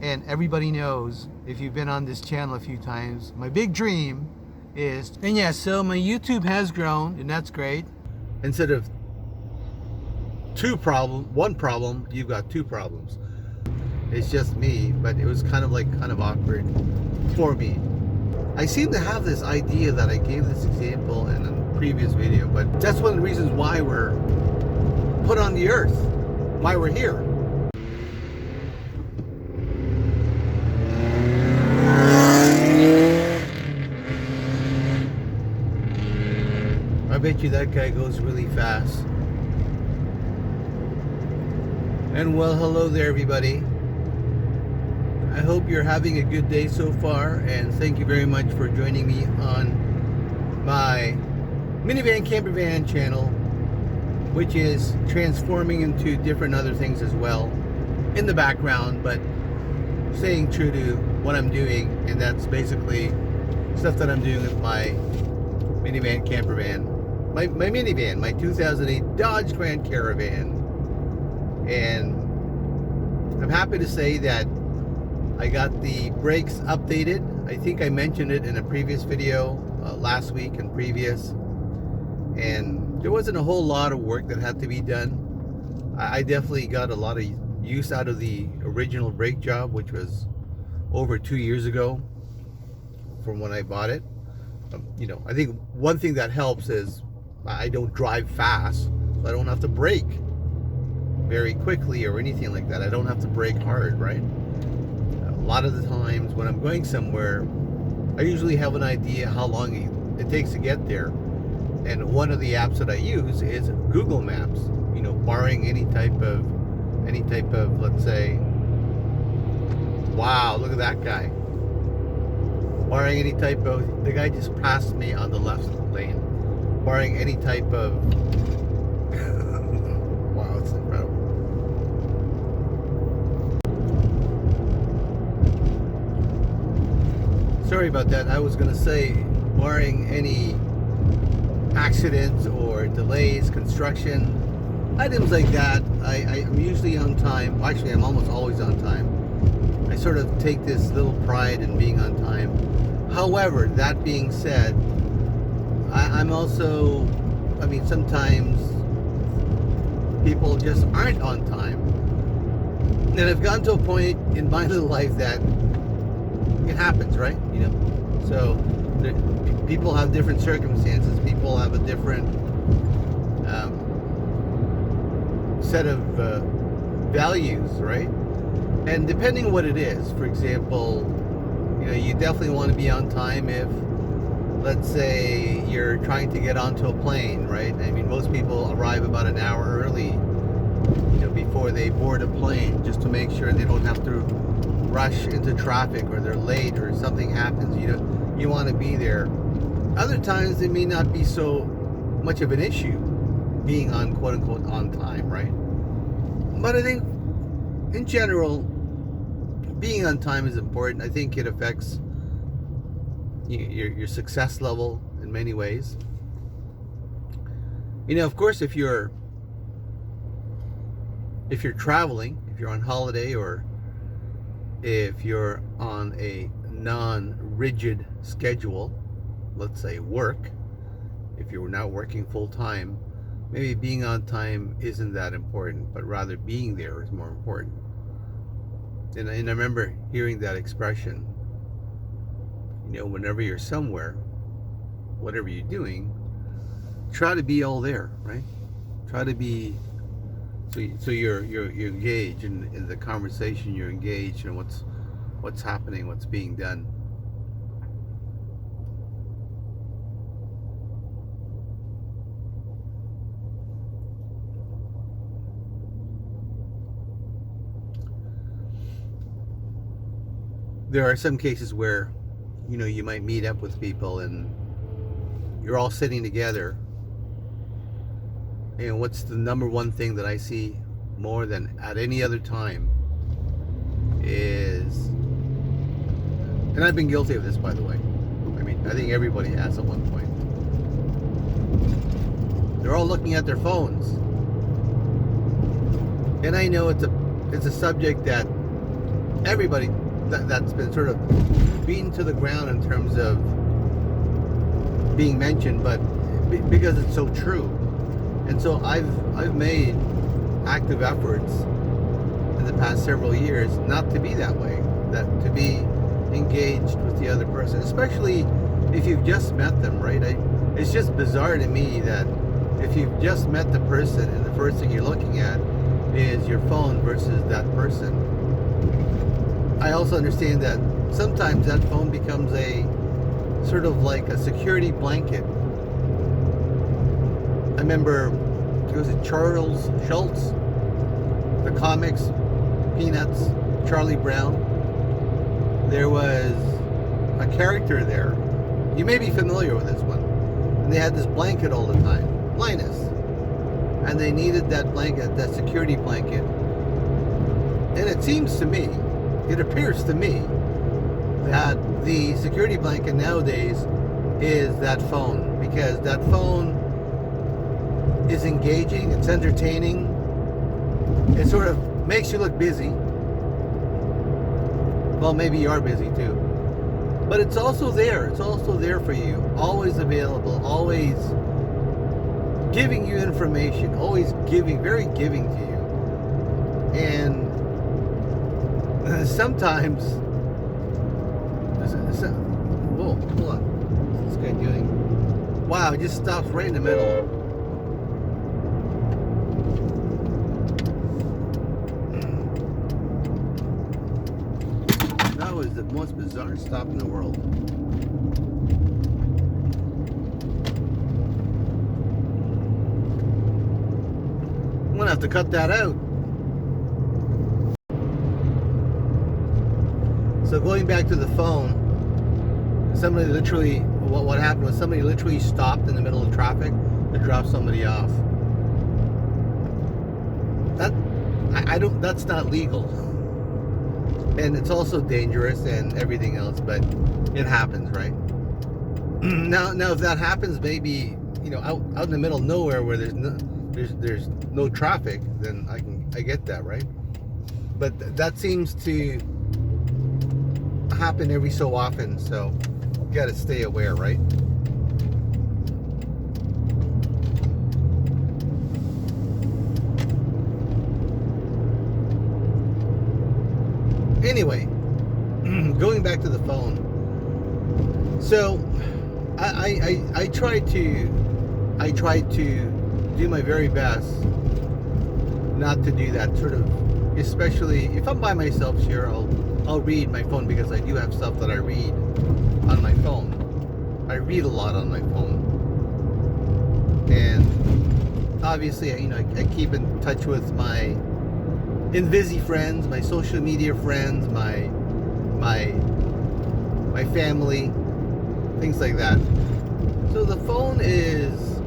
And everybody knows, if you've been on this channel a few times, my big dream is, and yeah, so my YouTube has grown, and that's great. Instead of one problem, you've got two problems. It's just me, but it was kind of awkward for me. I seem to have this idea that I gave this example in a previous video, but that's one of the reasons why we're put on the earth, why we're here. I bet you that guy goes really fast. And well, hello there everybody. I hope you're having a good day so far, and thank you very much for joining me on my Minivan Campervan channel, which is transforming into different other things as well in the background, but staying true to what I'm doing, and that's basically stuff that I'm doing with my Minivan Campervan. My minivan, my 2008 Dodge Grand Caravan. And I'm happy to say that I got the brakes updated. I think I mentioned it in a previous video last week and previous. And there wasn't a whole lot of work that had to be done. I definitely got a lot of use out of the original brake job, which was over 2 years ago from when I bought it. I think one thing that helps is I don't drive fast, so I don't have to brake very quickly or anything like that. I don't have to brake hard, right? A lot of the times when I'm going somewhere, I usually have an idea how long it takes to get there. And one of the apps that I use is Google Maps. Barring any type of, let's say, wow, look at that guy. Barring any type of, the guy just passed me on the left lane. Barring any type of, wow, it's incredible. Sorry about that. I was going to say, barring any accidents or delays, construction, items like that, I'm usually on time. Actually, I'm almost always on time. I sort of take this little pride in being on time. However, that being said, I'm also, sometimes people just aren't on time. And I've gotten to a point in my little life that it happens, right? So people have different circumstances. People have a different set of values, right? And depending on what it is, for example, you definitely want to be on time if, let's say, you're trying to get onto a plane, right? Most people arrive about an hour early, before they board a plane, just to make sure they don't have to rush into traffic or they're late or something happens. You want to be there. Other times it may not be so much of an issue being on, quote unquote, on time, right? But I think in general, being on time is important. I think it affects your success level in many ways. Of course, if you're traveling, if you're on holiday, or if you're on a non-rigid schedule, let's say work, if you're not working full-time, maybe being on time isn't that important, but rather being there is more important. And I remember hearing that expression, whenever you're somewhere, whatever you're doing, try to be all there, right? Try to be, so you're engaged in the conversation, you're engaged in what's happening, what's being done. There are some cases where, you might meet up with people and you're all sitting together. And what's the number one thing that I see more than at any other time is, and I've been guilty of this, by the way. I think everybody has at one point. They're all looking at their phones. And I know it's a subject that everybody that's been sort of beaten to the ground in terms of being mentioned, but because it's so true. And so I've made active efforts in the past several years not to be that way, that to be engaged with the other person, especially if you've just met them, right? It's just bizarre to me that if you've just met the person and the first thing you're looking at is your phone versus that person. I also understand that sometimes that phone becomes a sort of like a security blanket. I remember, was it Charles Schultz, the comics, Peanuts, Charlie Brown? There was a character there. You may be familiar with this one. And they had this blanket all the time, Linus. And they needed that blanket, that security blanket. And it seems to me, it appears to me, that the security blanket nowadays is that phone, because that phone is engaging, it's entertaining, it sort of makes you look busy. Well, maybe you are busy too, but it's also there for you, always available, always giving you information, always giving, very giving to you. And sometimes, whoa, hold on, what's this guy doing? Wow, it just stops right in the middle. That was the most bizarre stop in the world. I'm gonna have to cut that out. So going back to the phone, somebody literally, what happened was somebody literally stopped in the middle of traffic to drop somebody off. That's not legal. And it's also dangerous and everything else, but it happens, right? Now if that happens maybe, out in the middle of nowhere where there's no traffic, then I get that, right? But that seems to happen every so often, so you got to stay aware, right? Anyway, going back to the phone. So I try to do my very best not to do that sort of, especially if I'm by myself. Sure, I'll read my phone, because I do have stuff that I read on my phone. I read a lot on my phone, and obviously, I keep in touch with my Invisi friends, my social media friends, my family, things like that. So the phone has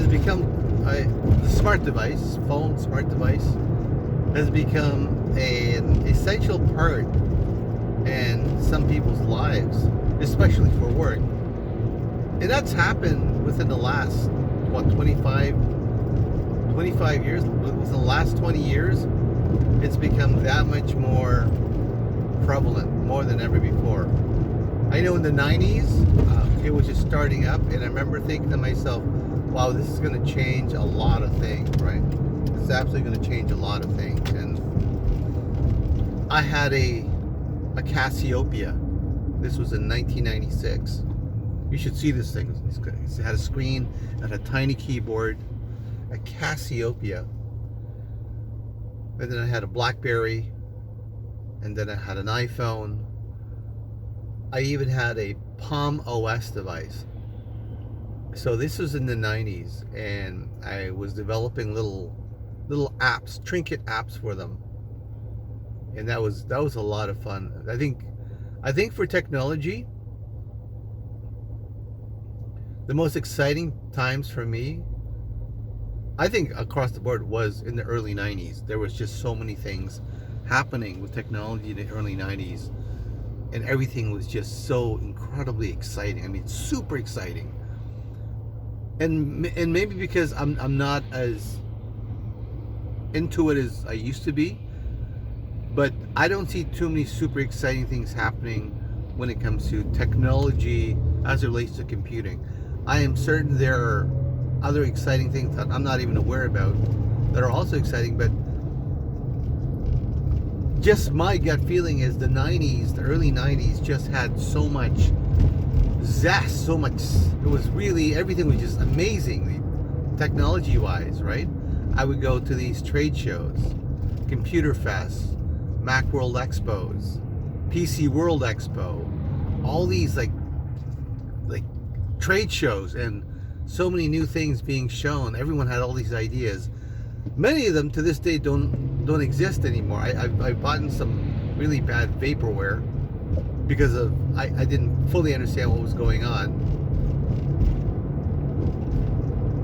become the smart device. Smart device has become an essential part in some people's lives, especially for work. And that's happened within the last 25 years. Within the last 20 years, it's become that much more prevalent, more than ever before. I know in the 90s, it was just starting up, and I remember thinking to myself, wow, this is going to change a lot of things, right? It's absolutely going to change a lot of things. And I had a Cassiopeia. This was in 1996. You should see this thing. It had a screen and a tiny keyboard. A Cassiopeia. And then I had a BlackBerry, and then I had an iPhone. I even had a Palm OS device. So this was in the 90s, and I was developing little apps, trinket apps for them, and that was a lot of fun. I think for technology, the most exciting times for me, I think across the board, was in the early 90s. There was just so many things happening with technology in the early 90s, and everything was just so incredibly exciting. I mean, super exciting. And maybe because I'm not as into it as I used to be, but I don't see too many super exciting things happening when it comes to technology as it relates to computing. I am certain there are other exciting things that I'm not even aware about that are also exciting, but just my gut feeling is the early 90s just had so much zest, so much, it was really, everything was just amazing technology wise, right? I would go to these trade shows, Computer Fest, Macworld Expos, PC World Expo, all these like trade shows, and so many new things being shown. Everyone had all these ideas. Many of them to this day don't exist anymore. I've bought some really bad vaporware because of I didn't fully understand what was going on.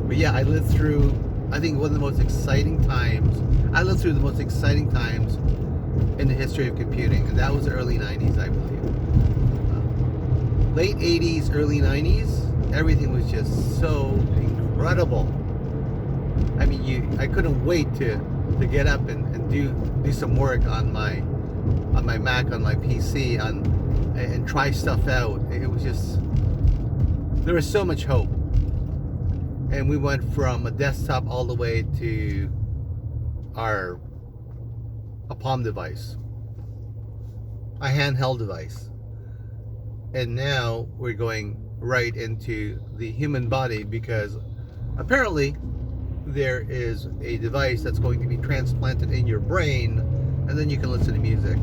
But yeah, I lived through, I think, one of the most exciting times. I lived through the most exciting times in the history of computing, and that was the early 90s, I believe. Late 80s, early 90s, everything was just so incredible. I mean, I couldn't wait to get up and do some work on my Mac, on my PC, and try stuff out. It was just, there was so much hope. And we went from a desktop all the way to a palm device, a handheld device. And now we're going right into the human body, because apparently there is a device that's going to be transplanted in your brain, and then you can listen to music.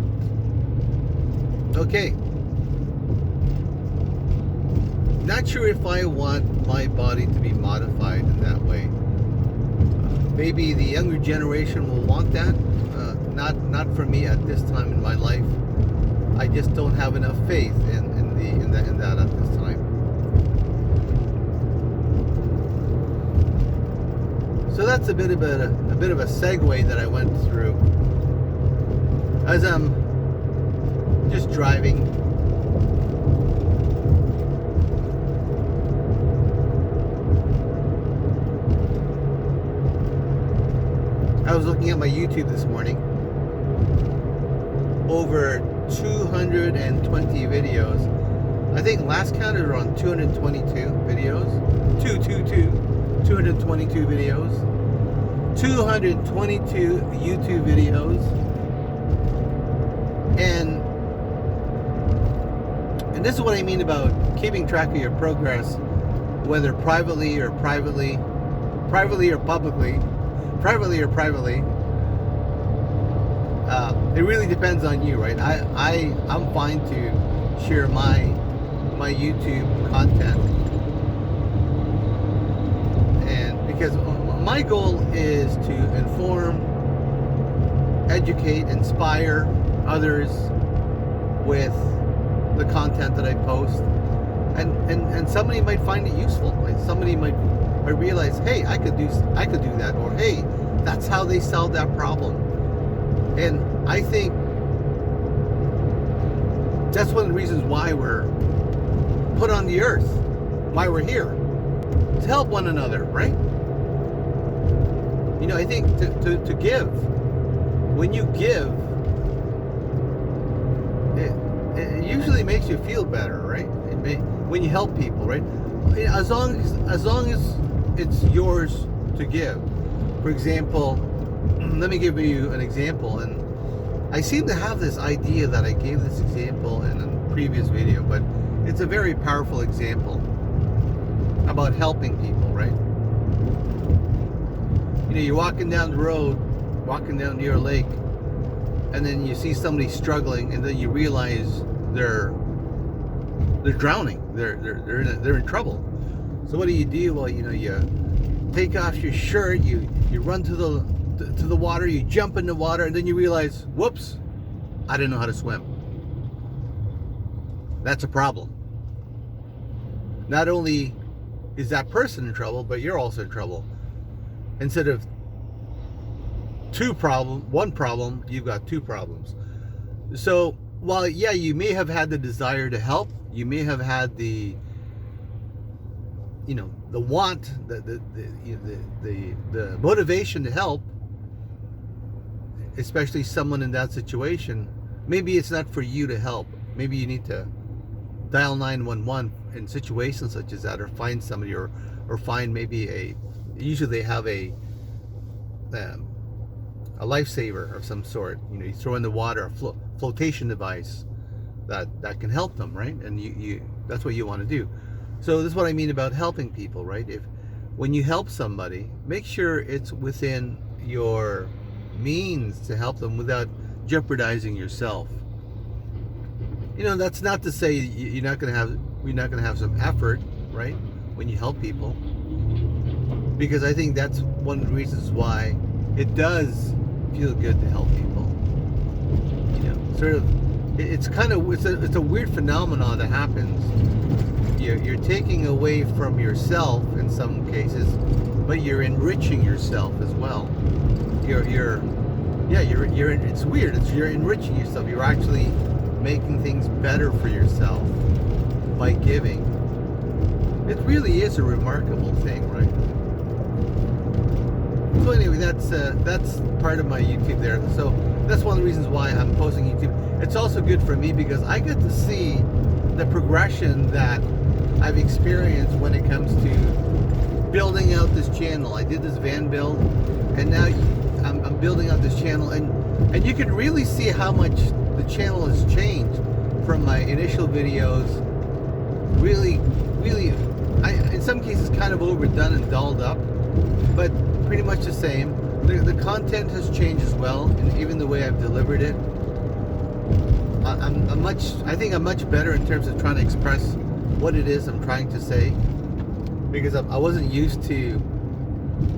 Okay. Not sure if I want my body to be modified in that way. Maybe the younger generation will want that. Not for me at this time in my life. I just don't have enough faith in that at this time. So that's a bit of a segue that I went through as I'm just driving. I was looking at my YouTube this morning. Over 220 videos. I think last count we were on 222 videos. 222 videos. 222 YouTube videos. And this is what I mean about keeping track of your progress, whether privately or publicly. It really depends on you, right? I'm fine to share my YouTube content, and because my goal is to inform, educate, inspire others with the content that I post, and somebody might find it useful. Right? Somebody might realize, hey, I could do that, or hey, that's how they solved that problem. And I think that's one of the reasons why we're put on the earth, why we're here, to help one another, right? You know, I think to give. When you give, it usually makes you feel better, right? When you help people, right? As long as it's yours to give. For example, let me give you an example, and I seem to have this idea that I gave this example in a previous video, but it's a very powerful example about helping people, right? You know, you're walking down the road, walking down near a lake, and then you see somebody struggling, and then you realize they're drowning, they're in trouble. So what do? Well, you know, you take off your shirt, you run to the water, you jump in the water, and then you realize, whoops, I didn't know how to swim. That's a problem. Not only is that person in trouble, but you're also in trouble. Instead of one problem, you've got two problems. So while, yeah, you may have had the desire to help, you may have had the want, the motivation to help, especially someone in that situation, maybe it's not for you to help. Maybe you need to dial 911 in situations such as that, or find somebody, or find maybe usually they have um, a lifesaver of some sort. You know, you throw in the water, a flotation device that can help them, right? And you that's what you want to do. So this is what I mean about helping people, right? When you help somebody, make sure it's within your means to help them without jeopardizing yourself. You know, that's not to say you're not going to have some effort, right? When you help people, because I think that's one of the reasons why it does feel good to help people. You know, sort of, it's a weird phenomenon that happens. You're taking away from yourself in some cases, but you're enriching yourself as well. It's weird. You're enriching yourself. You're actually making things better for yourself by giving. It really is a remarkable thing, right? So anyway, that's part of my YouTube there. So that's one of the reasons why I'm posting YouTube. It's also good for me because I get to see the progression that I've experienced when it comes to building out this channel. I did this van build, and now I'm building out this channel, and you can really see how much the channel has changed from my initial videos. Really, in some cases kind of overdone and dolled up, but pretty much the same. The content has changed as well, and even the way I've delivered it. I think I'm much better in terms of trying to express what it is I'm trying to say, because I wasn't used to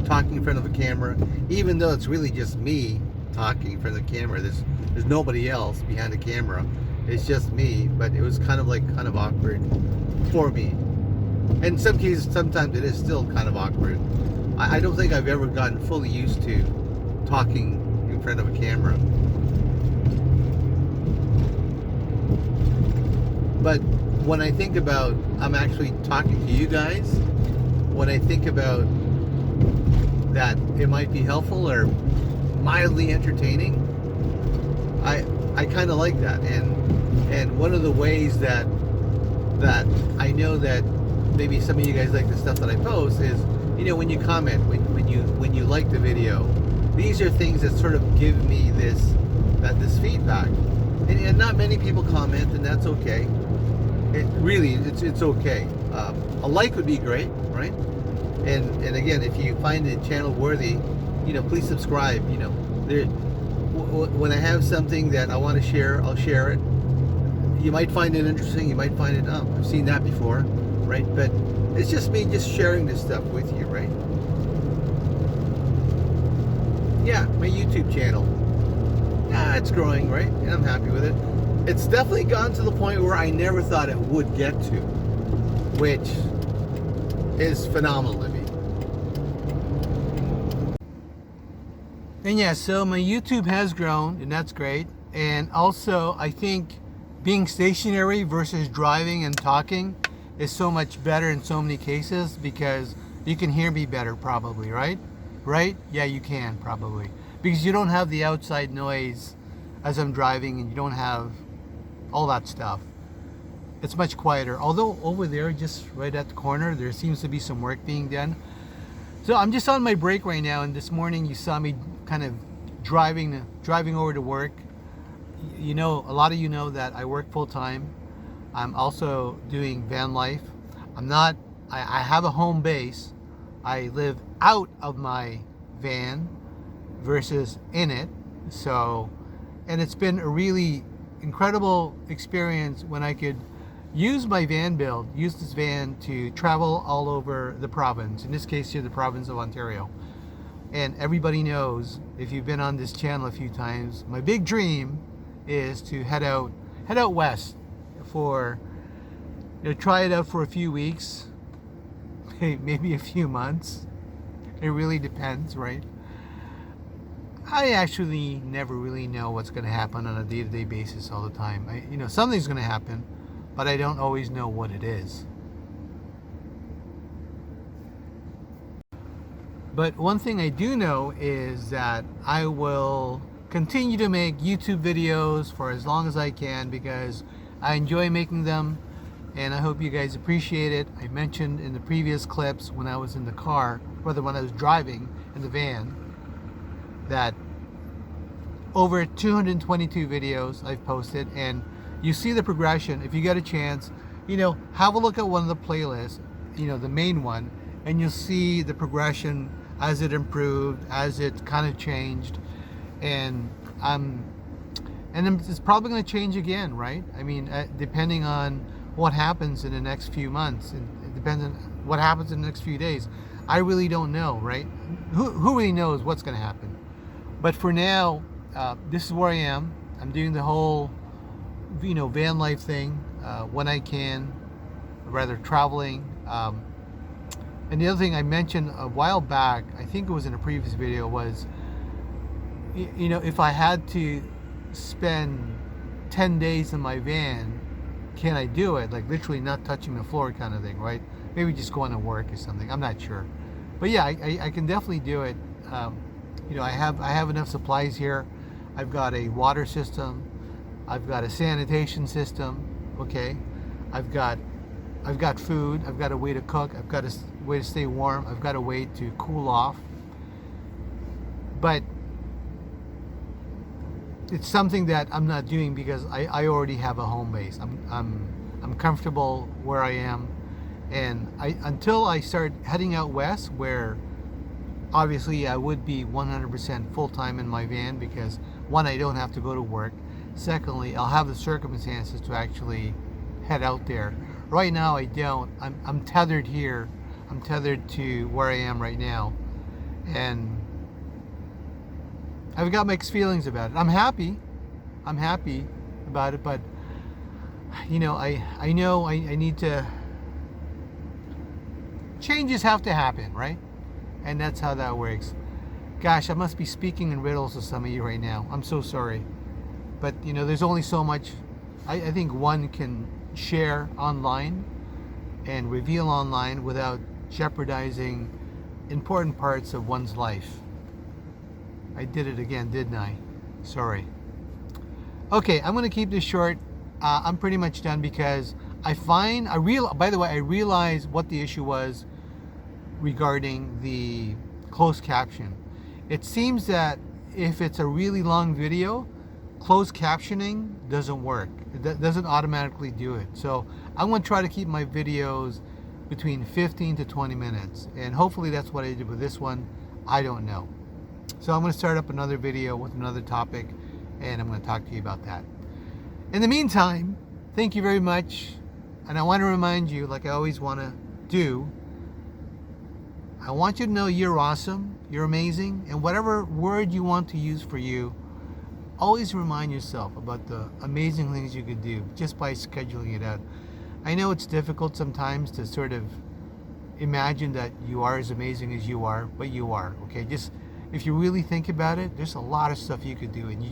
talking in front of a camera, even though it's really just me talking in front of the camera. There's nobody else behind the camera. It's just me, but it was kind of awkward for me. And in some cases, sometimes it is still kind of awkward. I don't think I've ever gotten fully used to talking in front of a camera. But when I think about I'm actually talking to you guys, when I think about that it might be helpful or mildly entertaining, I kind of like that. And one of the ways that I know that maybe some of you guys like the stuff that I post is, you know, when you comment, when you like the video, these are things that sort of give me this feedback. And not many people comment, and that's okay. It's okay. A like would be great, right? And again, if you find the channel worthy, you know, please subscribe. You know, when I have something that I want to share, I'll share it. You might find it interesting. You might find it, oh, I've seen that before, right? But it's just me just sharing this stuff with you, right? Yeah, my YouTube channel. Yeah, it's growing, right? And I'm happy with it. It's definitely gotten to the point where I never thought it would get to, which is phenomenal to me. And yeah, so my YouTube has grown, and that's great. And also, I think being stationary versus driving and talking is so much better in so many cases, because you can hear me better probably, right? Right? Yeah, you can probably. Because you don't have the outside noise as I'm driving, and you don't have all that stuff. It's much quieter. Although over there, just right at the corner, there seems to be some work being done. So I'm just on my break right now, and this morning you saw me kind of driving over to work. You know, a lot of you know that I work full time. I'm also doing van life. I have a home base. I live out of my van versus in it. So, and it's been a really incredible experience when I could use my van build, use this van to travel all over the province, in this case here, the province of Ontario. And everybody knows, if you've been on this channel a few times, my big dream is to head out west for, you know, try it out for a few weeks, maybe a few months. It really depends, right? I actually never really know what's going to happen on a day-to-day basis all the time. You know, something's going to happen, but I don't always know what it is. But one thing I do know is that I will continue to make YouTube videos for as long as I can because I enjoy making them, and I hope you guys appreciate it. I mentioned in the previous clips when I was in the car, rather when I was driving in the van, that over 222 videos I've posted, and you see the progression. If you get a chance, have a look at one of the playlists, the main one, and you'll see the progression as it improved, as it kind of changed, and it's probably going to change again, right? I mean, depending on what happens in the next few months, and it depends on what happens in the next few days. I really don't know, right? Who really knows what's going to happen? But for now, this is where I am. I'm doing the whole, van life thing when I can, rather traveling. And the other thing I mentioned a while back, I think it was in a previous video, was, if I had to spend 10 days in my van, can I do it? Like literally not touching the floor kind of thing, right? Maybe just going to work or something. I'm not sure. But yeah, I can definitely do it. I have enough supplies here. I've got a water system. I've got a sanitation system. Okay. I've got food. I've got a way to cook. I've got a way to stay warm. I've got a way to cool off. But it's something that I'm not doing because I already have a home base. I'm comfortable where I am, and until I start heading out west, where obviously I would be 100% full-time in my van because one, I don't have to go to work. Secondly, I'll have the circumstances to actually head out there. Right now I don't. I'm tethered here. I'm tethered to where I am right now, and I've got mixed feelings about it. I'm happy about it, but I know I need to. Changes have to happen, right? And that's how that works. Gosh, I must be speaking in riddles to some of you right now. I'm so sorry, but there's only so much I think one can share online and reveal online without jeopardizing important parts of one's life. I did it again, didn't I? Sorry. Okay, I'm going to keep this short. I'm pretty much done because by the way, I realized what the issue was regarding the closed caption. It seems that if it's a really long video, closed captioning doesn't work. It doesn't automatically do it. So I'm going to try to keep my videos between 15 to 20 minutes. And hopefully that's what I did with this one. I don't know. So I'm going to start up another video with another topic, and I'm going to talk to you about that. In the meantime, thank you very much. And I want to remind you, like I always want to do, I want you to know you're awesome, you're amazing, and whatever word you want to use for you, always remind yourself about the amazing things you could do just by scheduling it out. I know it's difficult sometimes to sort of imagine that you are as amazing as you are, but you are, okay? Just if you really think about it, there's a lot of stuff you could do, and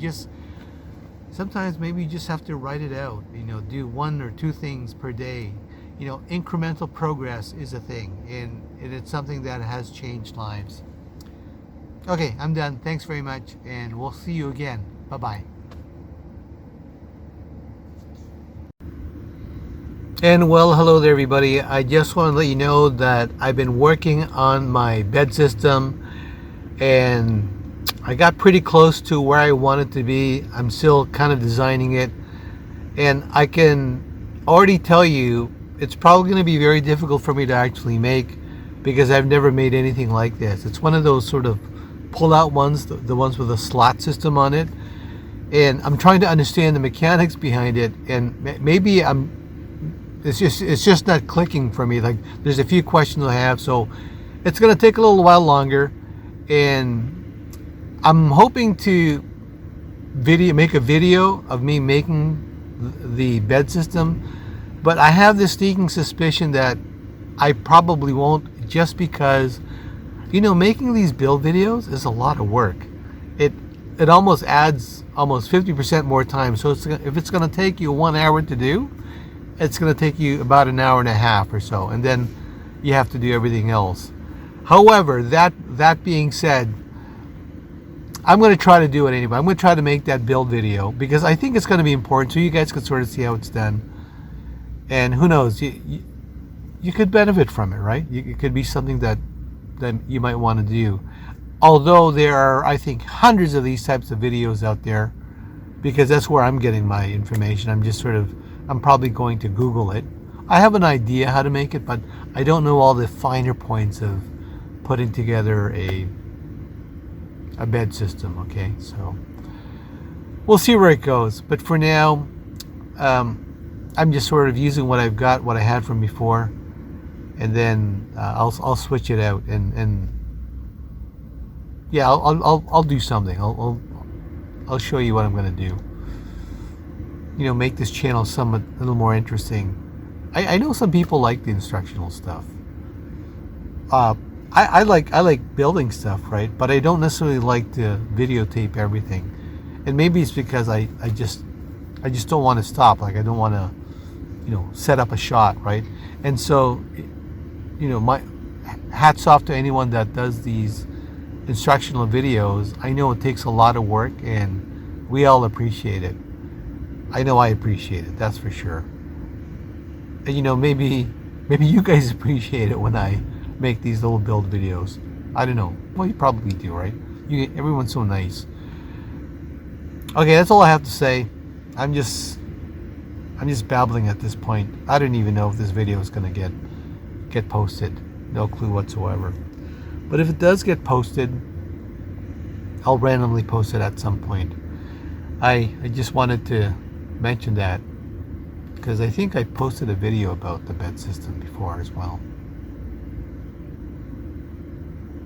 sometimes maybe you just have to write it out, do 1 or 2 things per day. Incremental progress is a thing, and it's something that has changed lives. Okay, I'm done. Thanks very much, and we'll see you again. Bye-bye. And well, hello there, everybody. I just want to let you know that I've been working on my bed system, and I got pretty close to where I want it to be. I'm still kind of designing it, and I can already tell you it's probably going to be very difficult for me to actually make because I've never made anything like this. It's one of those sort of pull-out ones, the ones with a slot system on it, and I'm trying to understand the mechanics behind it, and maybe it's just not clicking for me. Like there's a few questions I have, so it's going to take a little while longer, and I'm hoping to make a video of me making the bed system, but I have this sneaking suspicion that I probably won't, just because making these build videos is a lot of work. It almost adds almost 50% more time. So if it's going to take you 1 hour to do, it's going to take you about an hour and a half or so, and then you have to do everything else. However, that being said, I'm going to try to do it anyway. I'm going to try to make that build video because I think it's going to be important so you guys can sort of see how it's done. And who knows, you could benefit from it, right? It could be something that you might want to do. Although there are, I think, hundreds of these types of videos out there, because that's where I'm getting my information. I'm probably going to Google it. I have an idea how to make it, but I don't know all the finer points of putting together a bed system. Okay, so we'll see where it goes. But for now, I'm just sort of using what I've got, what I had from before, and then I'll switch it out and yeah, I'll do something. I'll show you what I'm gonna do. You know, make this channel somewhat a little more interesting. I know some people like the instructional stuff. I like building stuff, right? But I don't necessarily like to videotape everything. And maybe it's because I just don't want to stop. Like I don't want to, you know, set up a shot, right? And so, you know, my hats off to anyone that does these instructional videos. I know it takes a lot of work and we all appreciate it. I know I appreciate it, that's for sure. And you know, maybe you guys appreciate it when I make these little build videos. I don't know. Well, you probably do, right? Everyone's so nice. Okay, that's all I have to say. I'm just babbling at this point. I don't even know if this video is gonna get posted. No clue whatsoever. But if it does get posted, I'll randomly post it at some point. I just wanted to mention that because I think I posted a video about the bed system before as well.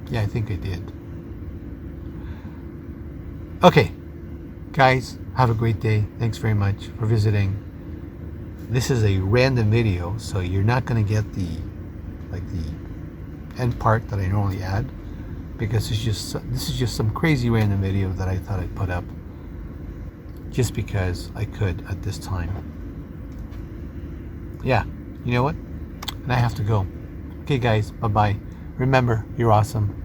Yeah, I think I did. Okay, guys, have a great day. Thanks very much for visiting. This is a random video, so you're not going to get the end part that I normally add, because this is just some crazy random video that I thought I'd put up just because I could at this time. Yeah, you know what? And I have to go. Okay, guys, bye-bye. Remember, you're awesome.